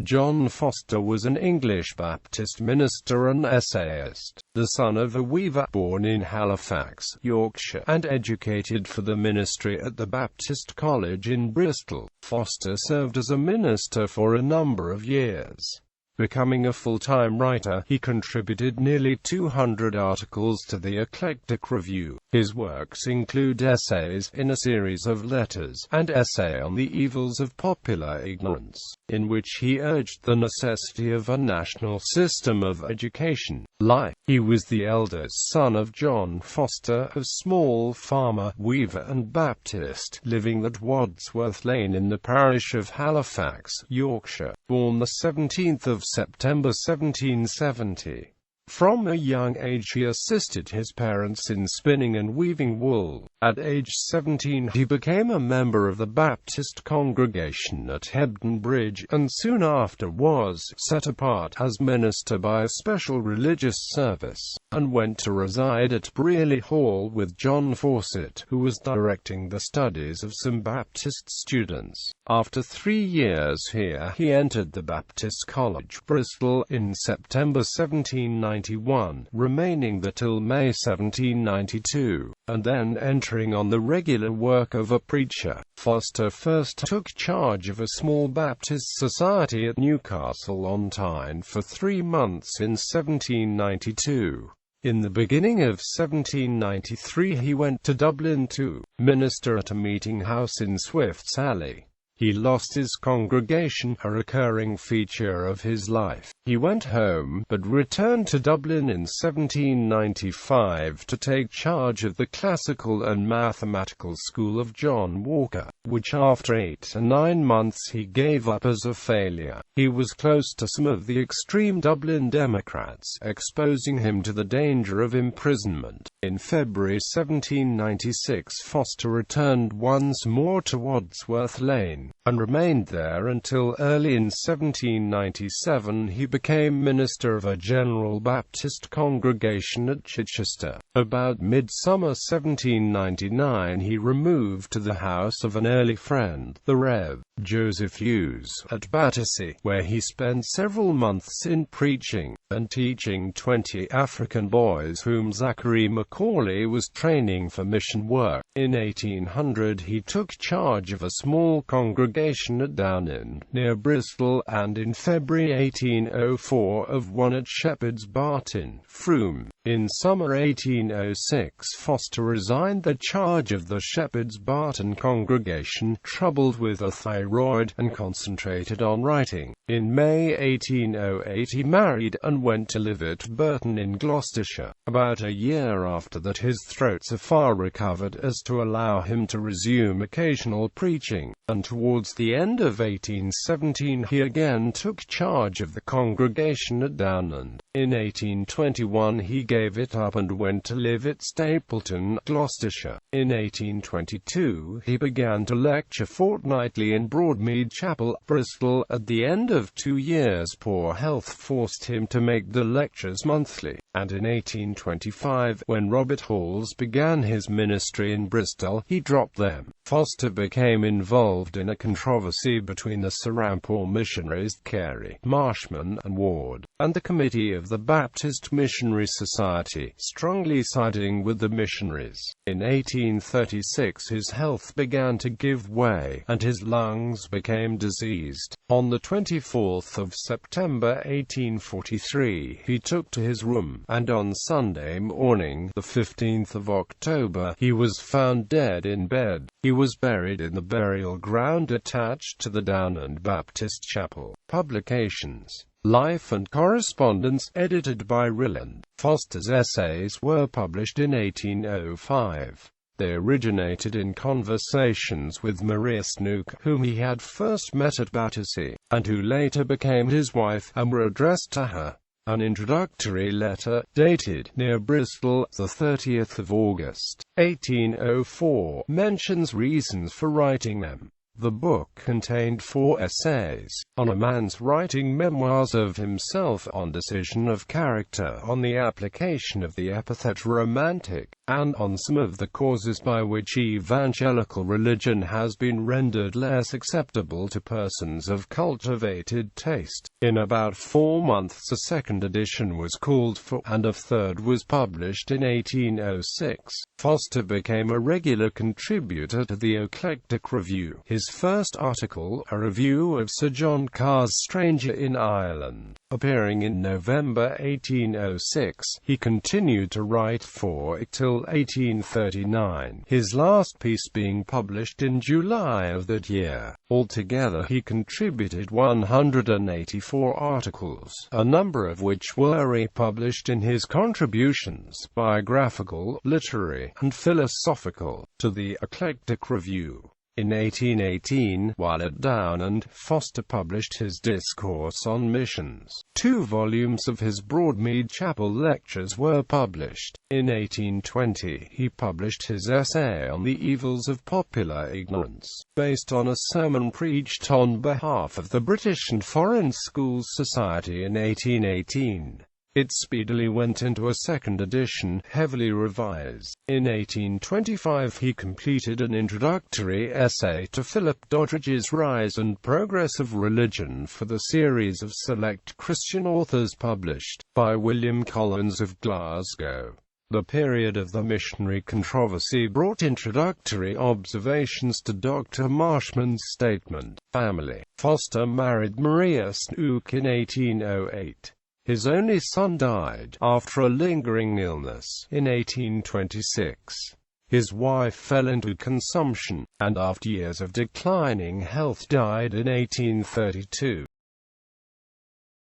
John Foster was an English Baptist minister and essayist, the son of a weaver, born in Halifax, Yorkshire, and educated for the ministry at the Baptist College in Bristol. Foster served as a minister for a number of years. Becoming a full-time writer, he contributed nearly 200 articles to the Eclectic Review. His works include essays in a series of letters, and essay on the evils of popular ignorance, in which he urged the necessity of a national system of education. He was the eldest son of John Foster, a small farmer, weaver and Baptist, living at Wadsworth Lane in the parish of Halifax, Yorkshire. Born the 17th of September 1770. From a young age he assisted his parents in spinning and weaving wool. At age 17 he became a member of the Baptist congregation at Hebden Bridge, and soon after was set apart as minister by a special religious service, and went to reside at Brearley Hall with John Fawcett, who was directing the studies of some Baptist students. After 3 years here, he entered the Baptist College, Bristol, in September 1791, remaining there till May 1792, and then entering on the regular work of a preacher. Foster first took charge of a small Baptist society at Newcastle-on-Tyne for 3 months in 1792. In the beginning of 1793 he went to Dublin to minister at a meeting house in Swift's Alley. He lost his congregation, a recurring feature of his life. He went home, but returned to Dublin in 1795 to take charge of the classical and mathematical school of John Walker, which after 8 or 9 months he gave up as a failure. He was close to some of the extreme Dublin Democrats, exposing him to the danger of imprisonment. In February 1796 Foster returned once more to Wadsworth Lane, and remained there until early in 1797 he became minister of a General Baptist congregation at Chichester. About midsummer 1799 he removed to the house of an early friend, the Rev. Joseph Hughes, at Battersea, where he spent several months in preaching and teaching 20 African boys whom Zachary Macaulay was training for mission work. In 1800 he took charge of a small congregation at Downend, near Bristol, and in February 1804 of one at Shepherd's Barton, Frome. In summer 1806 Foster resigned the charge of the Shepherd's Barton congregation, troubled with a thyroid, and concentrated on writing. In May 1808 he married, and went to live at Burton in Gloucestershire. About a year after that his throat so far recovered as to allow him to resume occasional preaching, and towards the end of 1817 he again took charge of the congregation at Downend. In 1821 he gave it up and went to live at Stapleton, Gloucestershire. In 1822 he began to lecture fortnightly in Broadmead Chapel, Bristol. At the end of 2 years poor health forced him to make the lectures monthly, and in 1825, when Robert Halls began his ministry in Bristol, he dropped them. Foster became involved in a controversy between the Serampore missionaries, Carey, Marshman and Ward, and the committee of the Baptist Missionary Society, strongly siding with the missionaries. In 1836 his health began to give way, and his lungs became diseased. On the 24th of September 1843 he took to his room, and on Sunday morning, the 15th of October, he was found dead in bed. He was buried in the burial ground attached to the Downend Baptist Chapel. Publications: Life and Correspondence, edited by Ryland. Foster's essays were published in 1805. They originated in conversations with Maria Snook, whom he had first met at Battersea, and who later became his wife, and were addressed to her. An introductory letter, dated near Bristol, the 30th of August, 1804, mentions reasons for writing them. The book contained 4 essays, on a man's writing memoirs of himself, on decision of character, on the application of the epithet romantic, and on some of the causes by which evangelical religion has been rendered less acceptable to persons of cultivated taste. In about 4 months a second edition was called for, and a third was published in 1806. Foster became a regular contributor to the Eclectic Review. His first article, a review of Sir John Carr's Stranger in Ireland, appearing in November 1806, he continued to write for it till 1839, his last piece being published in July of that year. Altogether he contributed 184 articles, a number of which were republished in his contributions, biographical, literary, and philosophical, to the Eclectic Review. In 1818, while at Down, Foster published his Discourse on Missions. 2 volumes of his Broadmead Chapel lectures were published. In 1820, he published his essay on the evils of popular ignorance, based on a sermon preached on behalf of the British and Foreign Schools Society in 1818. It speedily went into a second edition, heavily revised. In 1825 he completed an introductory essay to Philip Doddridge's Rise and Progress of Religion for the series of select Christian authors published by William Collins of Glasgow. The period of the missionary controversy brought introductory observations to Dr. Marshman's statement. Family. Foster married Maria Snook in 1808. His only son died, after a lingering illness, in 1826. His wife fell into consumption, and after years of declining health died in 1832.